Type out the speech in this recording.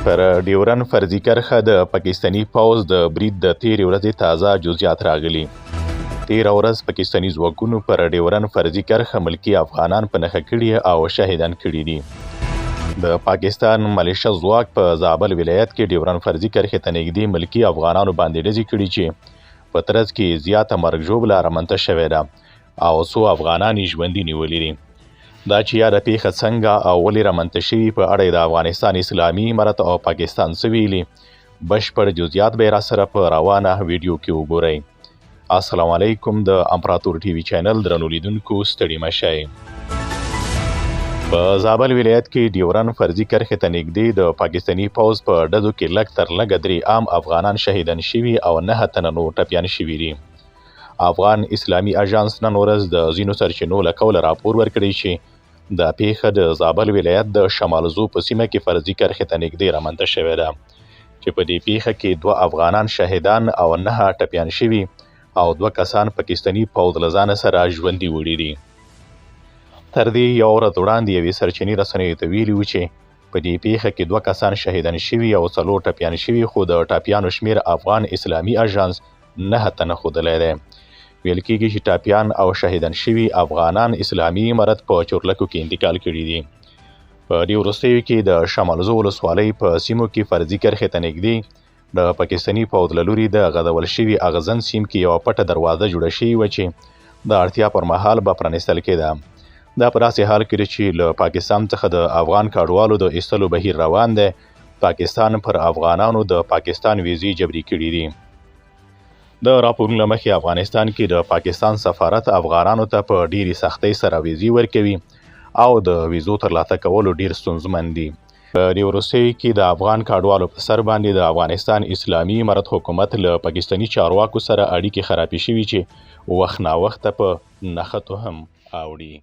پر ډیورن فرضي کرښه د پاکستاني پوځ د برید د تیرې ورځې تازه جزئیات راغلي. تیره ورځ پاکستاني ځواکونو پر ډیورن فرضي کرښه ملکي افغانان په نښه کړي او شهیدان کړي دي. د پاکستان ملیشه ځواک په زابل ولایت کې ډیورن فرضي کرښې ته نږدې ملکي افغانانو باندې ډزې کړي چې په ترڅ کې زیاته مرګ ژوبله رامنځته شوې ده او څو افغانان یې ژوندي نیولي دي. دا چې یاده پیښه څنګه او ولې رامنځته شوي په اړه یې د افغانستان اسلامي امارت او پاکستان څه ویلي، بشپړ جزئیات به یې راسره په روانه ویډیو کې وګورئ. السلام علیکم. د امپراتور ټي وي چینل درنو لیدونکو ستړي مه شئ. په زابل ولایت کې ډیورن فرضي کرښې ته نږدې د پاکستاني پوځ په ډزو کې لږ تر لږه 3 عام افغانان شهیدان شوي او 9 تنه نور ټپیان شوي دي. افغان اسلامي اژانس نن ورځ د ځینو سرچینو له قوله راپور ورکړی چې دا پیښه د زابل ولایت د شمال زو په سیمه کې فرضي کرښې ته نږدې رامنځته شوې ده چې په دې پیښه کې 2 افغانان شهیدان او 9 ټپیان شوي او 2 کسان پاکستاني پوځ له ځانه سره ژوندي وړي دي. تر دې یو ورځ وړاندې یوې سرچینې رسنیو ته ویلي وو چې په دې پیښه کې 2 کسان شهیدان شوي او 4 ټپیان شوي، خو د ټپیانو شمیر افغان اسلامي اژانس 9 تنه ښودلی دی. ویل کېږي چې ټپیان او شهیدان شوي افغانان اسلامي امارت په چورلکو کې انتقال کړي دي. په دې وروستیو کې د شمال زو ولسوالۍ په سیمو کې فرضي کرښې ته نږدې د پاکستاني پوځ له لوري د غځول شوي اغزن سیم کې یوه پټه دروازه جوړه شوې وه چې د اړتیا پر مهال به پرانیستل کېده. دا په داسې حال کې چې له پاکستان څخه د افغان کډوالو د ایستلو بهیر روان دی. پاکستان پر افغانانو د پاکستان ویزې جبري کړي دي. د راپورونو له مخې افغانستان کې د پاکستان سفارت افغانانو ته په ډیرې سختۍ سره ویزې ورکوي او د ویزو ترلاسه کولو ډیر ستونزمن دي. په دې وروستیو کې د افغان کډوالو په سر باندې د افغانستان اسلامي امارت حکومت له پاکستاني چارواکو سره اړیکې خرابې شوي چې وخت ناوخته په نښتو هم اوړي.